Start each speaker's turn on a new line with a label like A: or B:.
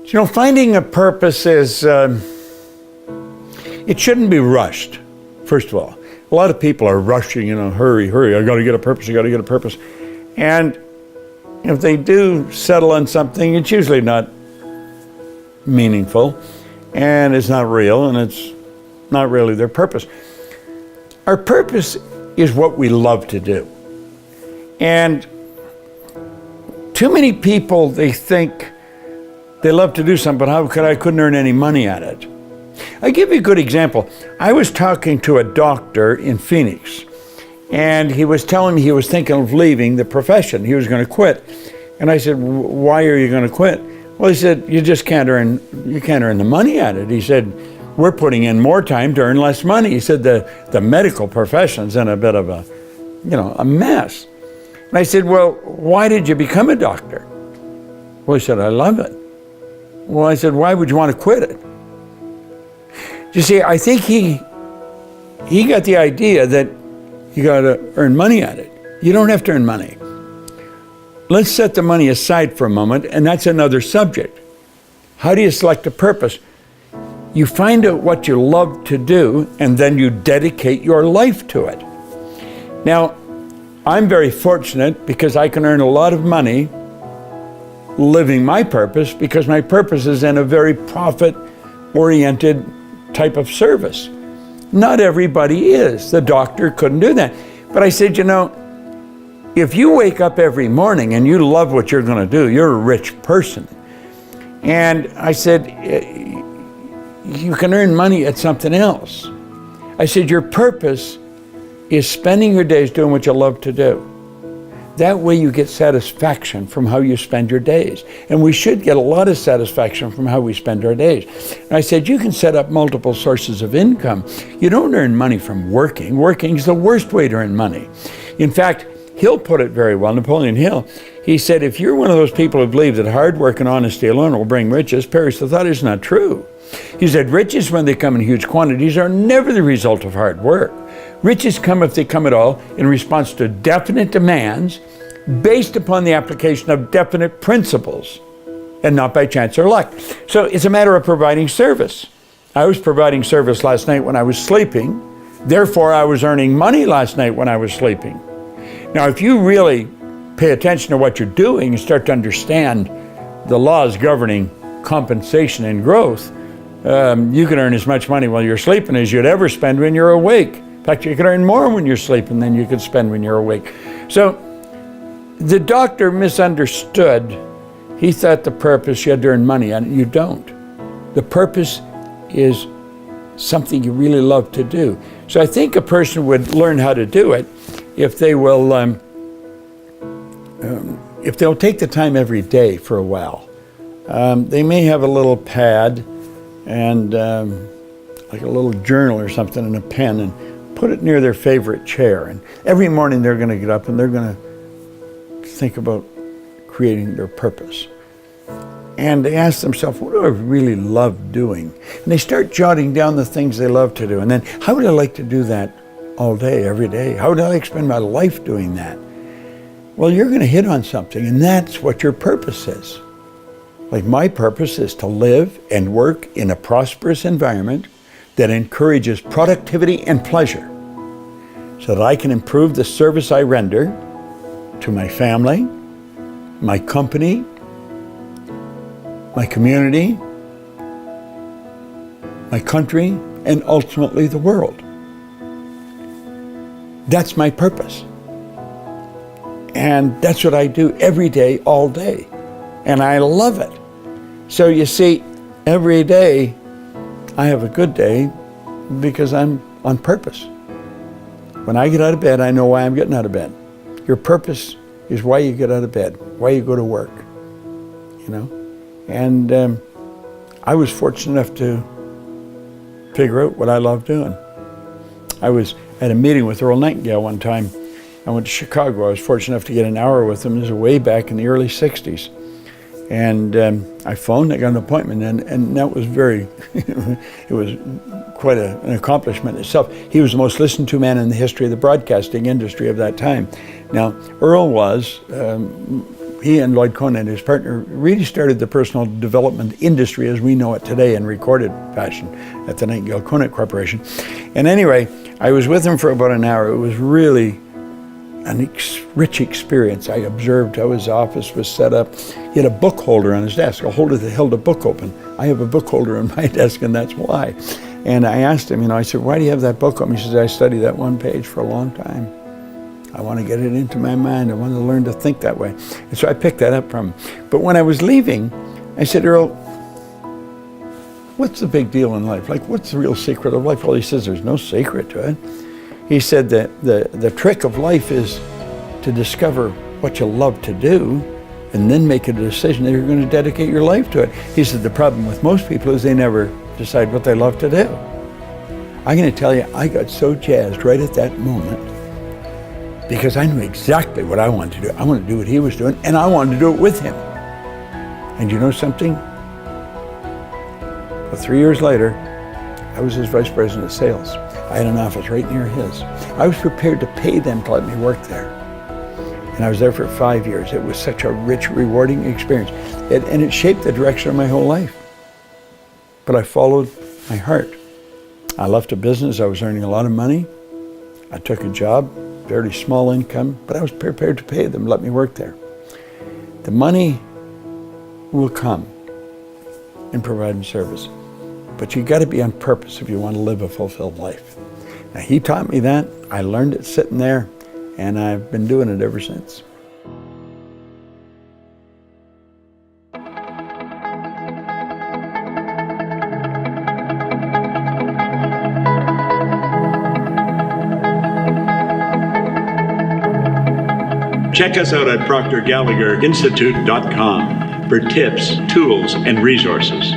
A: You know, finding a purpose is, it shouldn't be rushed, first of all. A lot of people are rushing, hurry, I got to get a purpose, I got to get a purpose. And if they do settle on something, it's usually not meaningful, and it's not real, and it's not really their purpose. Our purpose is what we love to do. And too many people, they think they love to do something, but I couldn't earn any money at it. I'll give you a good example. I was talking to a doctor in Phoenix, and he was telling me he was thinking of leaving the profession. He was going to quit. And I said, why are you going to quit? Well, he said, you can't earn the money at it. He said, we're putting in more time to earn less money. He said, the medical profession's in a bit of a mess. And I said, well, why did you become a doctor? Well, he said, I love it. Well, I said, why would you want to quit it? You see, I think he got the idea that you got to earn money at it. You don't have to earn money. Let's set the money aside for a moment, and that's another subject. How do you select a purpose? You find out what you love to do, and then you dedicate your life to it. Now, I'm very fortunate because I can earn a lot of money living my purpose, because my purpose is in a very profit-oriented type of service. Not everybody is. The doctor couldn't do that. But I said, if you wake up every morning and you love what you're going to do, you're a rich person. And I said, you can earn money at something else. I said, your purpose is spending your days doing what you love to do. That way you get satisfaction from how you spend your days. And we should get a lot of satisfaction from how we spend our days. And I said, you can set up multiple sources of income. You don't earn money from working. Working is the worst way to earn money. In fact, Hill put it very well, Napoleon Hill. He said, if you're one of those people who believe that hard work and honesty alone will bring riches, perish the thought is not true. He said, riches, when they come in huge quantities, are never the result of hard work. Riches come, if they come at all, in response to definite demands based upon the application of definite principles and not by chance or luck. So it's a matter of providing service. I was providing service last night when I was sleeping. Therefore, I was earning money last night when I was sleeping. Now, if you really pay attention to what you're doing and start to understand the laws governing compensation and growth, you can earn as much money while you're sleeping as you'd ever spend when you're awake. In fact, you can earn more when you're sleeping than you could spend when you're awake. So the doctor misunderstood. He thought the purpose, you had to earn money, and you don't. The purpose is something you really love to do. So I think a person would learn how to do it if they will, if they'll take the time every day for a while. They may have a little pad and like a little journal or something and a pen, and put it near their favorite chair. And every morning they're going to get up and they're going to think about creating their purpose. And they ask themselves, what do I really love doing? And they start jotting down the things they love to do. And then, how would I like to do that all day, every day? How would I like to spend my life doing that? Well, you're going to hit on something, and that's what your purpose is. Like, my purpose is to live and work in a prosperous environment that encourages productivity and pleasure, so that I can improve the service I render to my family, my company, my community, my country, and ultimately the world. That's my purpose. And that's what I do every day, all day. And I love it. So you see, every day I have a good day because I'm on purpose. When I get out of bed, I know why I'm getting out of bed. Your purpose is why you get out of bed, why you go to work, you know? And I was fortunate enough to figure out what I love doing. I was at a meeting with Earl Nightingale one time. I went to Chicago. I was fortunate enough to get an hour with him. This was way back in the early 60s. And I phoned, I got an appointment, and that was very, it was quite an accomplishment itself. He was the most listened to man in the history of the broadcasting industry of that time. Now, Earl was, he and Lloyd Conan, his partner, really started the personal development industry as we know it today in recorded fashion at the Nightingale Conant Corporation. And anyway, I was with him for about an hour. It was really a rich experience. I observed how his office was set up. He had a book holder on his desk, a holder that held a book open. I have a book holder on my desk, and that's why. And I asked him, I said, why do you have that book open? He says, I studied that one page for a long time. I want to get it into my mind. I want to learn to think that way. And so I picked that up from him. But when I was leaving, I said, Earl, what's the big deal in life? Like, what's the real secret of life? Well, he says, there's no secret to it. He said that the trick of life is to discover what you love to do and then make a decision that you're going to dedicate your life to it. He said the problem with most people is they never decide what they love to do. I'm going to tell you, I got so jazzed right at that moment because I knew exactly what I wanted to do. I wanted to do what he was doing, and I wanted to do it with him. And you know something? Well, 3 years later, I was his vice president of sales. I had an office right near his. I was prepared to pay them to let me work there. And I was there for 5 years. It was such a rich, rewarding experience. And it shaped the direction of my whole life. But I followed my heart. I left a business. I was earning a lot of money. I took a job, very small income, but I was prepared to pay them, let me work there. The money will come in providing service. But you got to be on purpose if you want to live a fulfilled life. Now, he taught me that. I learned it sitting there, and I've been doing it ever since.
B: Check us out at ProctorGallagherInstitute.com for tips, tools, and resources.